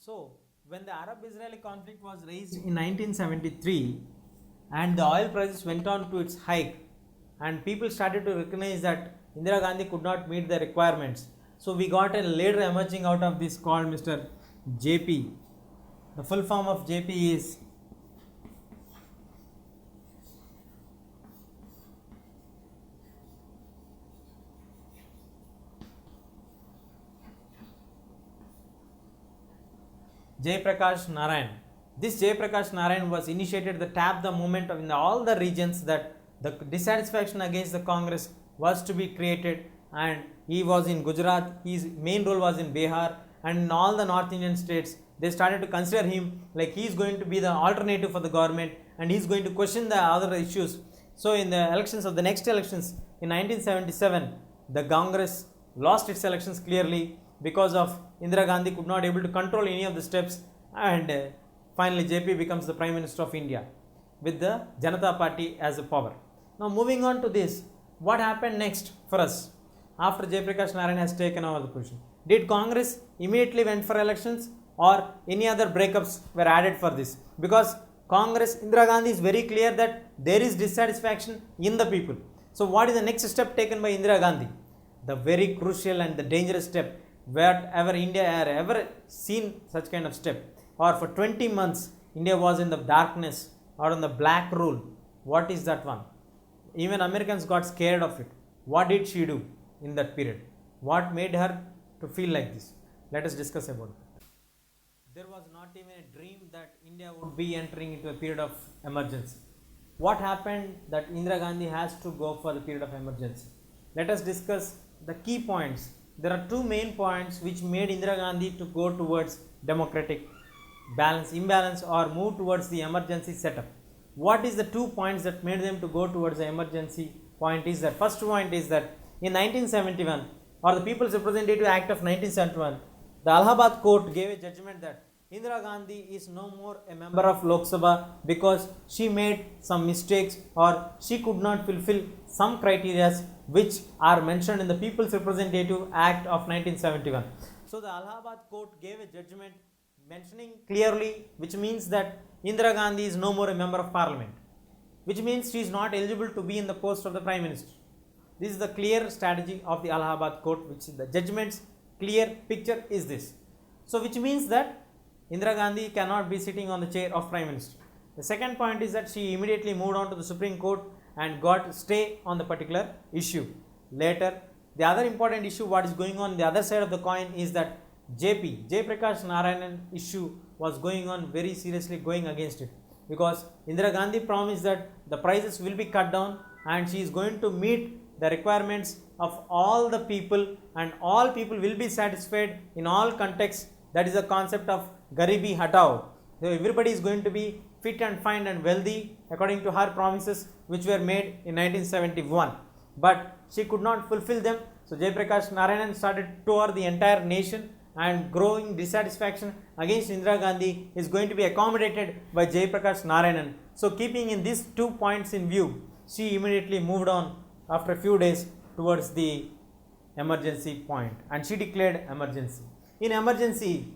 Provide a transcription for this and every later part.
So, when the Arab-Israeli conflict was raised in 1973 and the oil prices went on to its hike and people started to recognize that Indira Gandhi could not meet the requirements. So, we got a leader emerging out of this called Mr. JP. The full form of JP is Jay Prakash Narayan. This Jay Prakash Narayan was initiated to tap the movement in all the regions that the dissatisfaction against the Congress was to be created, and he was in Gujarat, his main role was in Bihar, and in all the North Indian states they started to consider him like he is going to be the alternative for the government and he is going to question the other issues. So in the elections of the next elections in 1977, the Congress lost its elections clearly because of Indira Gandhi could not able to control any of the steps, and finally JP becomes the Prime Minister of India with the Janata Party as a power. Now moving on to this, what happened next for us after Jay Prakash Narayan has taken over the position? Did Congress immediately went for elections or any other breakups were added for this? Because Congress, Indira Gandhi is very clear that there is dissatisfaction in the people. So what is the next step taken by Indira Gandhi? The very crucial and the dangerous step wherever India had ever seen such kind of step, or for 20 months India was in the darkness or in the black rule. What is that one? Even Americans got scared of it. What did she do in that period? What made her to feel like this? Let us discuss about it. There was not even a dream that India would be entering into a period of emergency. What happened that Indira Gandhi has to go for the period of emergency? Let us discuss the key points. There are two main points which made Indira Gandhi to go towards democratic imbalance or move towards the emergency setup. What is the 2 points that made them to go towards the emergency point is that first point is that in 1971 or the People's Representative Act of 1971, the Allahabad court gave a judgment that Indira Gandhi is no more a member of Lok Sabha because she made some mistakes or she could not fulfill some criteria which are mentioned in the People's Representative Act of 1971. So the Allahabad court gave a judgment mentioning clearly, which means that Indira Gandhi is no more a member of parliament, which means she is not eligible to be in the post of the Prime Minister. This is the clear strategy of the Allahabad court, which is the judgment's clear picture is this. So which means that Indira Gandhi cannot be sitting on the chair of Prime Minister. The second point is that she immediately moved on to the Supreme Court and got stay on the particular issue. Later, the other important issue what is going on the other side of the coin is that Jay Prakash Narayan issue was going on very seriously going against it, because Indira Gandhi promised that the prices will be cut down and she is going to meet the requirements of all the people and all people will be satisfied in all contexts. That is the concept of Garibi Hatao. So everybody is going to be fit and fine and wealthy according to her promises which were made in 1971. But she could not fulfill them. So Jay Prakash Narayan started to tour the entire nation, and growing dissatisfaction against Indira Gandhi is going to be accommodated by Jay Prakash Narayan. So keeping in these 2 points in view, she immediately moved on after a few days towards the emergency point and she declared emergency. In emergency,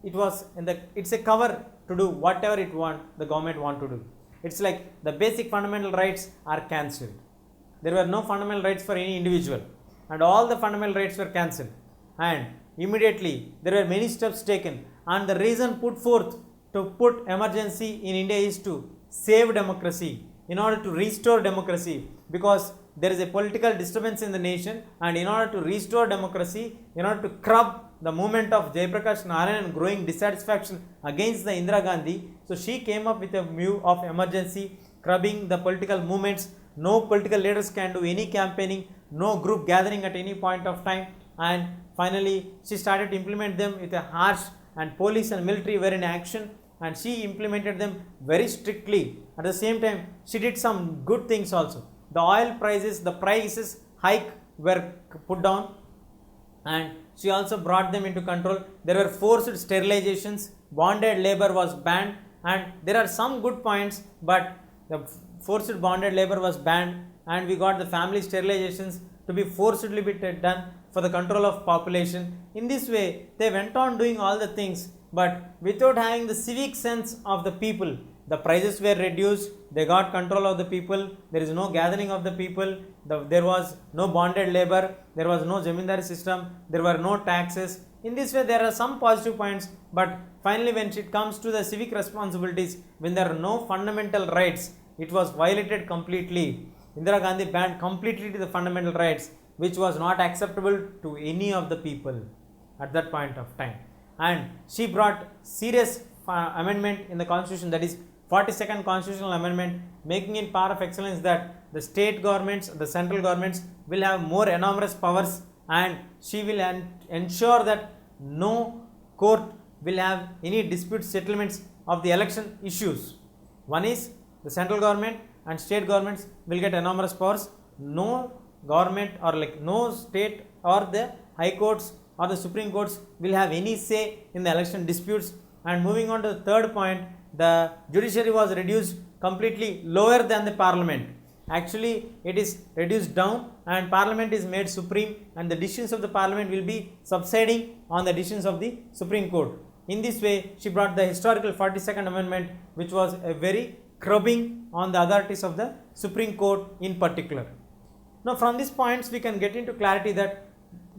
it's a cover to do whatever the government want to do. It's like the basic fundamental rights are cancelled. There were no fundamental rights for any individual and all the fundamental rights were cancelled, and immediately there were many steps taken, and the reason put forth to put emergency in India is to save democracy, in order to restore democracy, because there is a political disturbance in the nation, and in order to restore democracy, in order to curb the movement of Jay Prakash Narayan and growing dissatisfaction against the Indira Gandhi, so she came up with a view of emergency, curbing the political movements. No political leaders can do any campaigning, no group gathering at any point of time, and finally she started to implement them with a harsh, and police and military were in action and she implemented them very strictly. At the same time, she did some good things also. The oil prices hike were put down, and she also brought them into control. There were forced sterilizations, bonded labor was banned, and there are some good points, but the forced bonded labor was banned and we got the family sterilizations to be forcibly done for the control of population. In this way, they went on doing all the things but without having the civic sense of the people. The prices were reduced, they got control of the people, there is no gathering of the people, there was no bonded labor, there was no zamindari system, there were no taxes. In this way there are some positive points, but finally when it comes to the civic responsibilities, when there are no fundamental rights, it was violated completely. Indira Gandhi banned completely the fundamental rights, which was not acceptable to any of the people at that point of time. And she brought serious amendment in the constitution, that is 42nd constitutional amendment, making it power of excellence that the state governments, the central governments will have more enormous powers, and she will ensure that no court will have any dispute settlements of the election issues. One is the central government and state governments will get enormous powers. No government or no state or the high courts or the supreme courts will have any say in the election disputes. And moving on to the third point, the judiciary was reduced completely lower than the parliament. Actually it is reduced down and parliament is made supreme, and the decisions of the parliament will be subsiding on the decisions of the supreme court. In this way she brought the historical 42nd amendment, which was a very curbing on the authorities of the supreme court in particular. Now from these points we can get into clarity that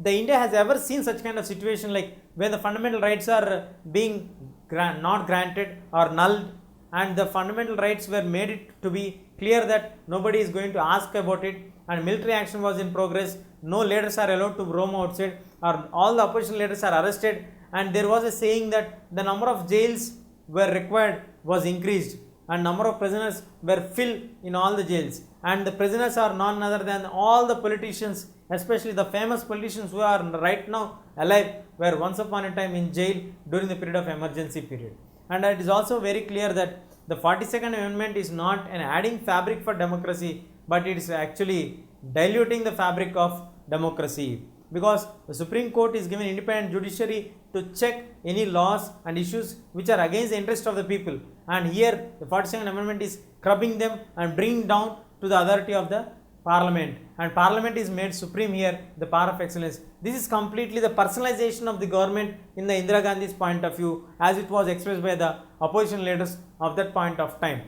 the India has ever seen such kind of situation, like where the fundamental rights are being not granted or nulled, and the fundamental rights were made it to be clear that nobody is going to ask about it, and military action was in progress, no leaders are allowed to roam outside, or all the opposition leaders are arrested, and there was a saying that the number of jails were required was increased and number of prisoners were filled in all the jails, and the prisoners are none other than all the politicians, especially the famous politicians who are right now alive, were once upon a time in jail during the period of emergency period. And it is also very clear that the 42nd amendment is not an adding fabric for democracy, but it is actually diluting the fabric of democracy, because the Supreme Court is given independent judiciary to check any laws and issues which are against the interest of the people, and here the 42nd amendment is curbing them and bringing down to the authority of the parliament, and parliament is made supreme here, the power of excellence. This is completely the personalization of the government in the Indira Gandhi's point of view, as it was expressed by the opposition leaders of that point of time.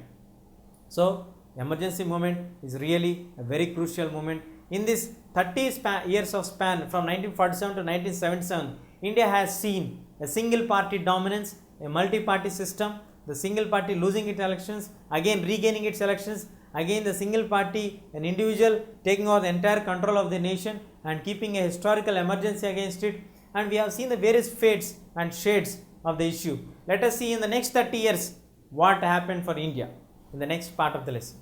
So emergency movement is really a very crucial moment. In this 30 years of span from 1947 to 1977, India has seen a single party dominance, a multi-party system, the single party losing its elections, again regaining its elections, again the single party, an individual taking over the entire control of the nation and keeping a historical emergency against it, and we have seen the various fates and shades of the issue. Let us see in the next 30 years what happened for India in the next part of the lesson.